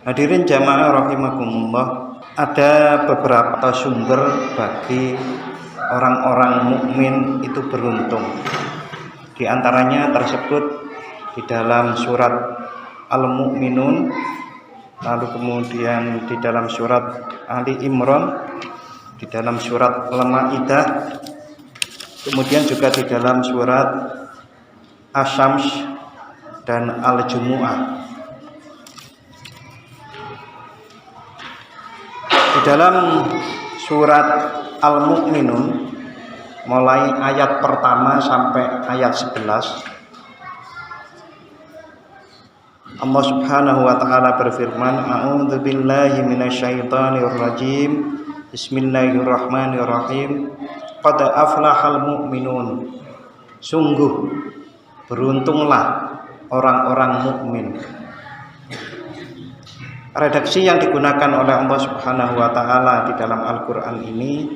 Hadirin jamaah rahimakumullah, ada beberapa sumber bagi orang-orang mukmin itu beruntung. Di antaranya tersebut di dalam surat Al-Mu'minun, lalu kemudian di dalam surat Ali Imran, di dalam surat Al-Maidah, kemudian juga di dalam surat Asy-Syams dan Al-Jumu'ah. Di dalam surat Al-Mu'minun mulai ayat pertama sampai ayat 11, Allah Subhanahu wa taala berfirman, A'udzu billahi minasyaitonir rajim. Bismillahirrahmanirrahim. Qad aflahal mu'minun. Sungguh beruntunglah orang-orang mukmin. Redaksi yang digunakan oleh Allah Subhanahu wa taala di dalam Al-Qur'an ini,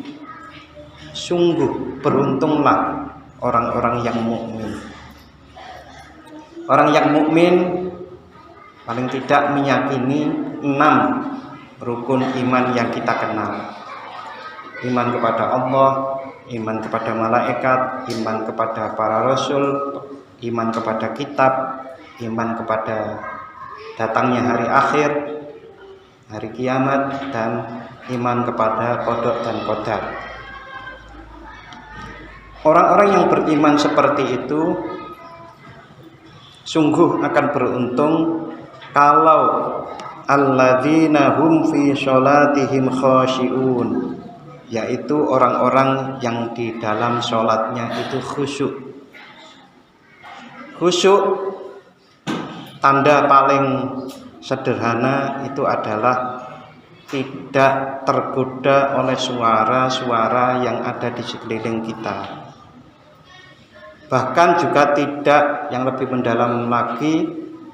sungguh beruntunglah orang-orang yang mukmin. Orang yang mukmin paling tidak meyakini 6 rukun iman yang kita kenal. Iman kepada Allah, iman kepada malaikat, iman kepada para rasul, iman kepada kitab, iman kepada datangnya hari akhir, hari kiamat, dan iman kepada qada dan qadar. Orang-orang yang beriman seperti itu sungguh akan beruntung kalau alladzina hum fi sholatihim khasyi'un, yaitu orang-orang yang di dalam sholatnya itu khusyuk. Khusyuk, tanda paling sederhana itu adalah tidak tergoda oleh suara-suara yang ada di sekeliling kita. Bahkan juga tidak, yang lebih mendalam lagi,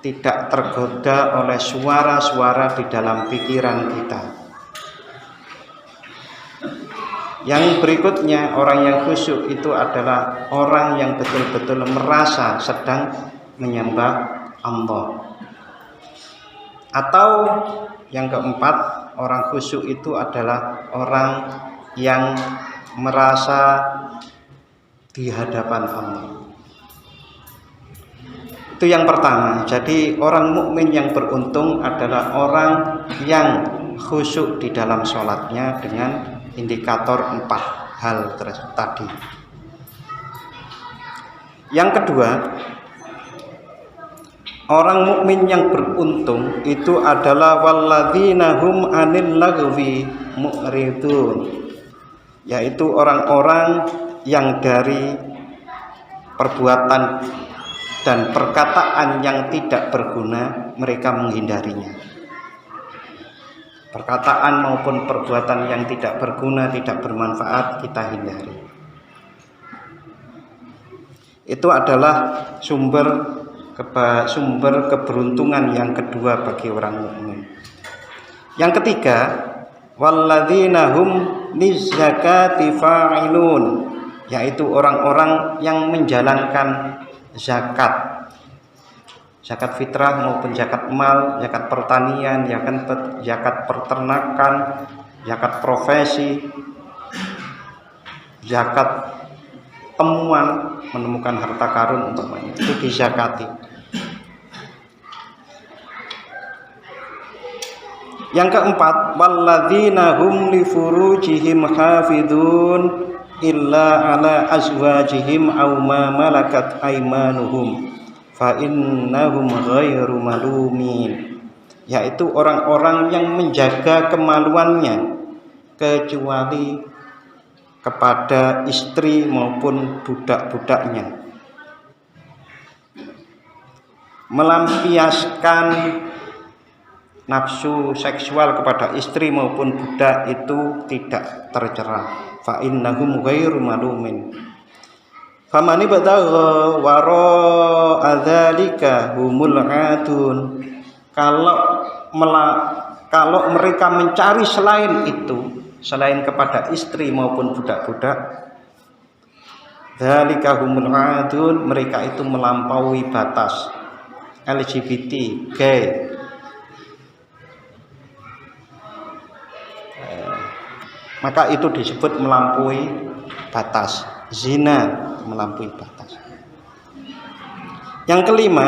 tidak tergoda oleh suara-suara di dalam pikiran kita. Yang berikutnya, orang yang khusyuk itu adalah orang yang betul-betul merasa sedang menyembah Allah. Atau yang keempat, orang khusyuk itu adalah orang yang merasa di hadapan Allah. Itu yang pertama. Jadi orang mukmin yang beruntung adalah orang yang khusyuk di dalam sholatnya dengan indikator 4 hal tadi. Yang kedua, orang mukmin yang beruntung itu adalah walladzina hum 'anil lagwi mu'ridun, yaitu orang-orang yang dari perbuatan dan perkataan yang tidak berguna mereka menghindarinya. Perkataan maupun perbuatan yang tidak berguna, tidak bermanfaat, kita hindari. Itu adalah sumber keberuntungan yang kedua bagi orang mukmin. Yang ketiga, walladzina hum lizakati fa'ilun, yaitu orang-orang yang menjalankan zakat. Zakat fitrah maupun zakat mal, zakat pertanian, zakat peternakan, zakat profesi, zakat temuan, menemukan harta karun umpamanya, itu dizakati. Yang keempat, walladzina hum li furujihim hafidun illa ala azwajihim aw ma malakat aymanuhum fa innahum ghairu malumin, yaitu orang-orang yang menjaga kemaluannya kecuali kepada istri maupun budak-budaknya. Melampiaskan nafsu seksual kepada istri maupun budak itu tidak tercela. Fa innahum ghairu malumin. Faman ibtagha wara dzalika humul adun. Kalau mereka mencari selain itu, selain kepada istri maupun budak-budak, dzalika humul adun, mereka itu melampaui batas. LGBT, gay, maka itu disebut melampaui batas. Zina melampaui batas. Yang kelima,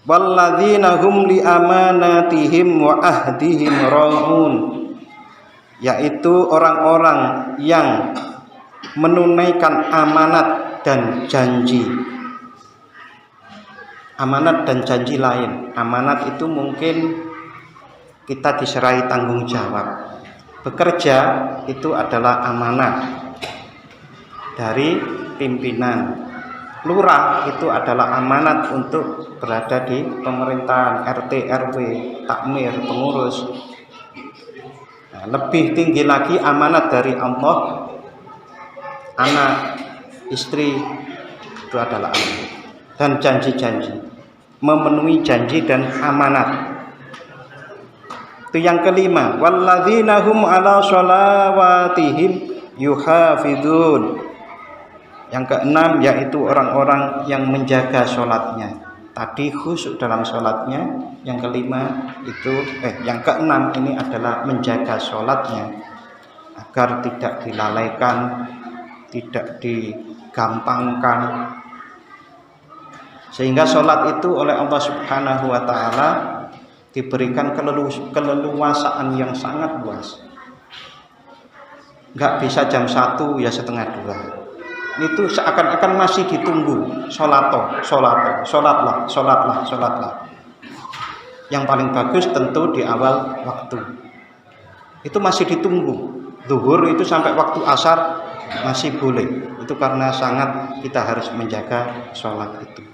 walladzina hum li amanatihim wa ahdihim ra'un, yaitu orang-orang yang menunaikan amanat dan janji. Amanat dan janji lain. Amanat itu mungkin kita diserai tanggung jawab. Bekerja itu adalah amanat dari pimpinan. Lurah itu adalah amanat untuk berada di pemerintahan, RT, RW, takmir, pengurus. Nah, lebih tinggi lagi amanat dari Allah, anak, istri, itu adalah amanat. Dan janji-janji, memenuhi janji dan amanat. Itu yang kelima, walladzina hum ala sholawatihim yuhafidun. Yang keenam yaitu orang-orang yang menjaga sholatnya. Tadi khusyuk dalam sholatnya. Yang kelima itu yang keenam ini adalah menjaga sholatnya agar tidak dilalaikan, tidak digampangkan, sehingga sholat itu oleh Allah Subhanahu wa Ta'ala diberikan keleluasaan yang sangat luas. Nggak bisa jam 1 ya setengah 2. Itu seakan-akan masih ditunggu. Sholatlah. Yang paling bagus tentu di awal waktu. Itu masih ditunggu. Zuhur itu sampai waktu asar masih boleh. Itu karena sangat kita harus menjaga sholat itu.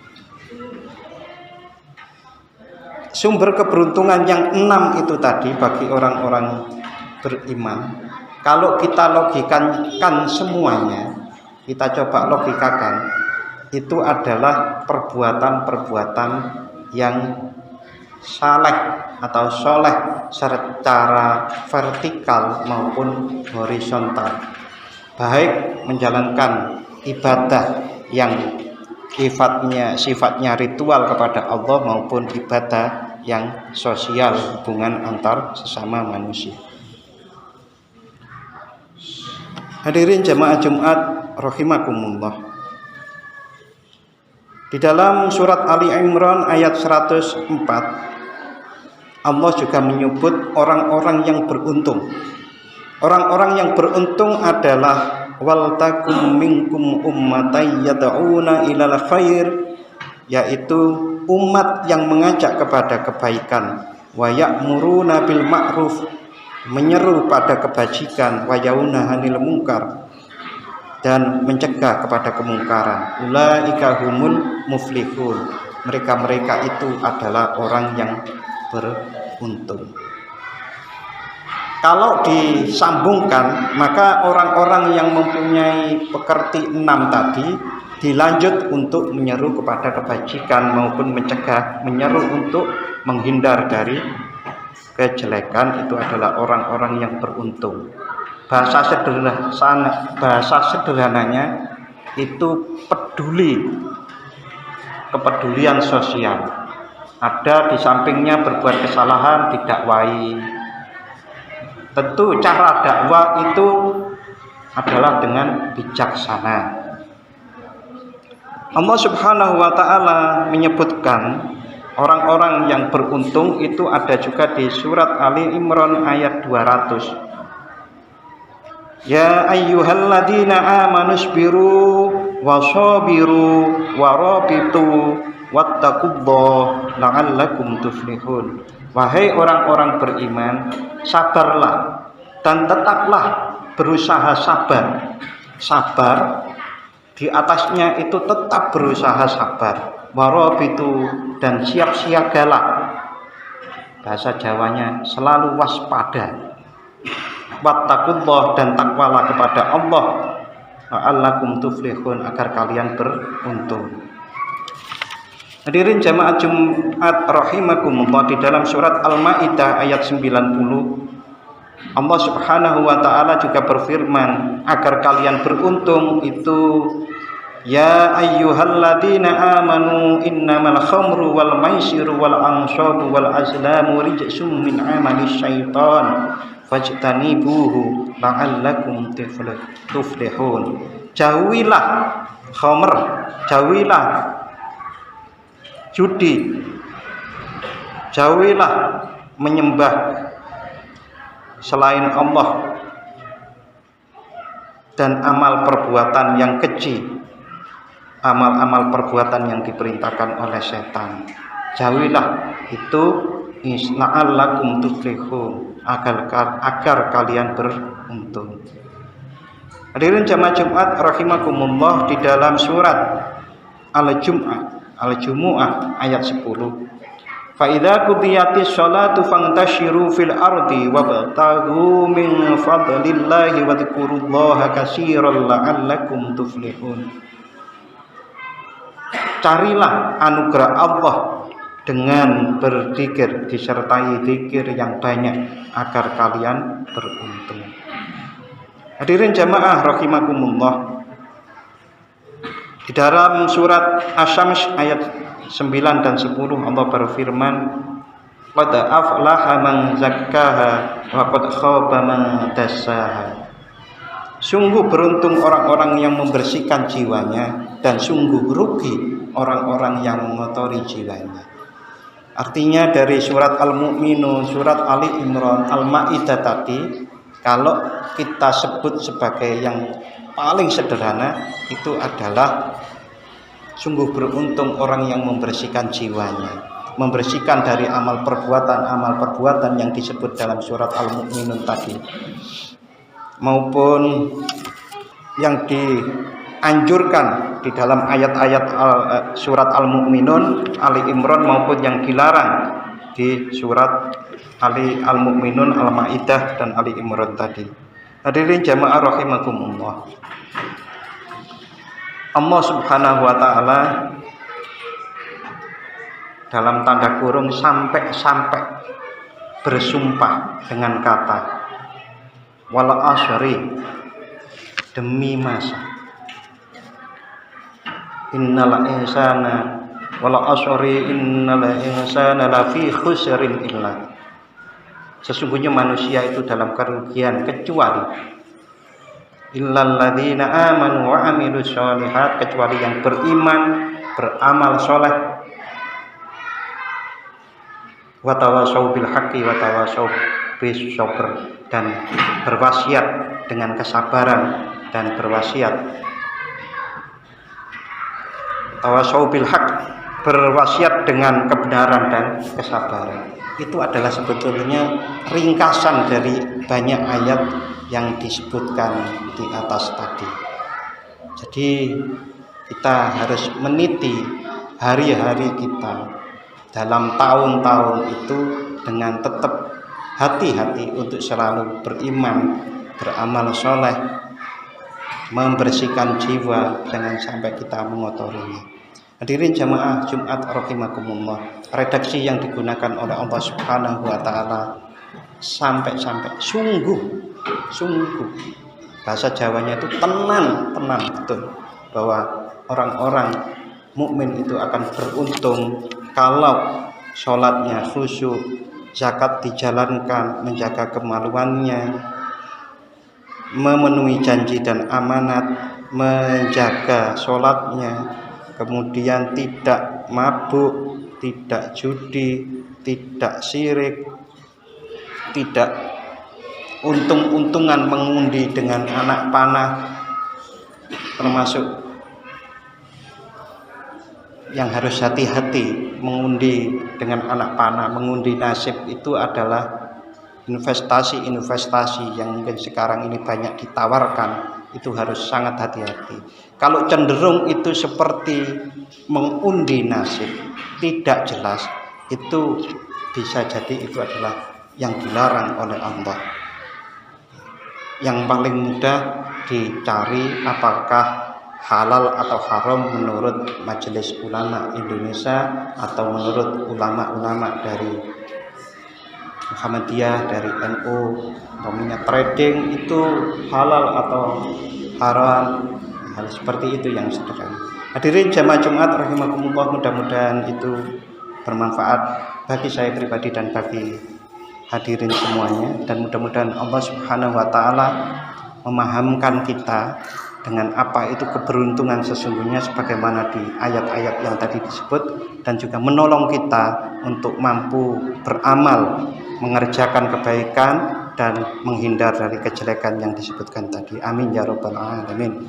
Sumber keberuntungan yang 6 itu tadi bagi orang-orang beriman, kalau kita logikakan semuanya, kita coba logikakan, itu adalah perbuatan-perbuatan yang saleh atau soleh secara vertikal maupun horizontal, baik menjalankan ibadah yang sifatnya ritual kepada Allah maupun ibadah yang sosial, hubungan antar sesama manusia. Hadirin jamaah Jumat rahimakumullah. Di dalam surat Ali Imran ayat 104, Allah juga menyebut orang-orang yang beruntung. Orang-orang yang beruntung adalah wal takum minkum ummatay yad'una ilal khair, yaitu umat yang mengajak kepada kebaikan, wa ya'muruna bil ma'ruf, menyeru pada kebajikan, wa yauna 'anil munkar, dan mencegah kepada kemungkaran. Ulaika humul muflihun, mereka-mereka itu adalah orang yang beruntung. Kalau disambungkan, maka orang-orang yang mempunyai pekerti 6 tadi dilanjut untuk menyeru kepada kebajikan maupun mencegah, menyeru untuk menghindar dari kejelekan, itu adalah orang-orang yang beruntung. Bahasa sederhananya itu peduli, kepedulian sosial. Ada di sampingnya berbuat kesalahan didakwai. Tentu cara dakwah itu adalah dengan bijaksana. Allah Subhanahu wa Ta'ala menyebutkan orang-orang yang beruntung itu ada juga di surat Ali Imran ayat 200. Ya ayyuhalladzina amanu sabiru wasabiru warabitu wattaqullaha la'allakum tuflihun. Wahai orang-orang beriman, sabarlah dan tetaplah berusaha sabar. Sabar di atasnya itu tetap berusaha sabar. Warabitu, dan siap siagalah. Bahasa Jawanya selalu waspada. Wattaqullah, dan takwalah kepada Allah. La'allakum tuflihun, agar kalian beruntung. Hadirin jamaah Jumat rahimakumullah, di dalam surat Al-Maidah ayat 90, Allah Subhanahu wa Ta'ala juga berfirman agar kalian beruntung itu Ya ayyuhalladzina amanu innamal khamru wal maisiru wal anshabu wal azlamu rijsum min amali syaitan fajtanibuhu la'allakum tuflihun. Jauhilah khamr, jauhilah judi, jauhilah menyembah selain Allah dan amal perbuatan yang keji, amal-amal perbuatan yang diperintahkan oleh setan. Jauhilah itu, la'allakum tuflihun, agar kalian beruntung. Hadirin jamaah Jumat rahimakumullah, di dalam surat Al-Jumu'ah ayat 10, fa idza qudiyatis sholatu fantashiru fil ardi wabtaghu min fadlillahi wadhkurullaha katsiran la'allakum tuflihun. Carilah anugerah Allah dengan berzikir, disertai zikir yang banyak agar kalian beruntung. Hadirin jamaah rahimakumullah, di dalam surat Asy-Syams ayat 9 dan 10 Allah berfirman, qad aflaha man zakkaha wa qad khaba man dassaha. Sungguh beruntung orang-orang yang membersihkan jiwanya, dan sungguh rugi orang-orang yang mengotori jiwanya. Artinya dari surat Al-Mu'minun, surat Ali Imran, Al-Maidah tadi, kalau kita sebut sebagai yang paling sederhana, itu adalah sungguh beruntung orang yang membersihkan jiwanya, membersihkan dari amal perbuatan yang disebut dalam surat Al-Mu'minun tadi, maupun yang dianjurkan di dalam ayat-ayat surat Al-Mu'minun, Ali Imran, maupun yang dilarang di surat Al-Mu'minun, Al-Maidah, dan Ali Imran tadi. Hadirin jamaah rahimakumullah, Allah Subhanahu wa taala dalam tanda kurung sampai bersumpah dengan kata wal asyri, demi masa, innal insana wal asyri innal insana lafi khusrin illa, sesungguhnya manusia itu dalam kerugian kecuali illal ladzina amanu wa amilus sholihat, kecuali yang beriman, beramal soleh, wa tawasau bil haqqi wa tawasau bis sabr, dan berwasiat dengan kesabaran dan berwasiat tawasau bil haqq, berwasiat dengan kebenaran dan kesabaran. Itu adalah sebetulnya ringkasan dari banyak ayat yang disebutkan di atas tadi. Jadi kita harus meniti hari-hari kita dalam tahun-tahun itu dengan tetap hati-hati untuk selalu beriman, beramal soleh, membersihkan jiwa, jangan sampai kita mengotorinya. Hadirin jamaah Jumat rahimakumullah, redaksi yang digunakan oleh Allah Subhanahu wa taala sampai sungguh, bahasa Jawanya itu tenang betul, bahwa orang-orang mukmin itu akan beruntung kalau sholatnya khusyuk, zakat dijalankan, menjaga kemaluannya, memenuhi janji dan amanat, menjaga sholatnya, kemudian tidak mabuk, tidak judi, tidak syirik, tidak untung-untungan mengundi dengan anak panah, termasuk yang harus hati-hati mengundi dengan anak panah, mengundi nasib. Itu adalah investasi yang mungkin sekarang ini banyak ditawarkan, itu harus sangat hati-hati. Kalau cenderung itu seperti mengundi nasib, tidak jelas, itu bisa jadi itu adalah yang dilarang oleh Allah. Yang paling mudah dicari apakah halal atau haram menurut Majelis Ulama Indonesia atau menurut ulama-ulama dari Muhammadiyah, dari NU. Namanya trading itu halal atau haram, hal seperti itu yang sederhana. Hadirin jamaah Jumat rahimakumullah, mudah-mudahan itu bermanfaat bagi saya pribadi dan bagi hadirin semuanya, dan mudah-mudahan Allah Subhanahu wa taala memahamkan kita dengan apa itu keberuntungan sesungguhnya sebagaimana di ayat-ayat yang tadi disebut, dan juga menolong kita untuk mampu beramal, mengerjakan kebaikan dan menghindar dari kejelekan yang disebutkan tadi. Amin ya rabbal alamin.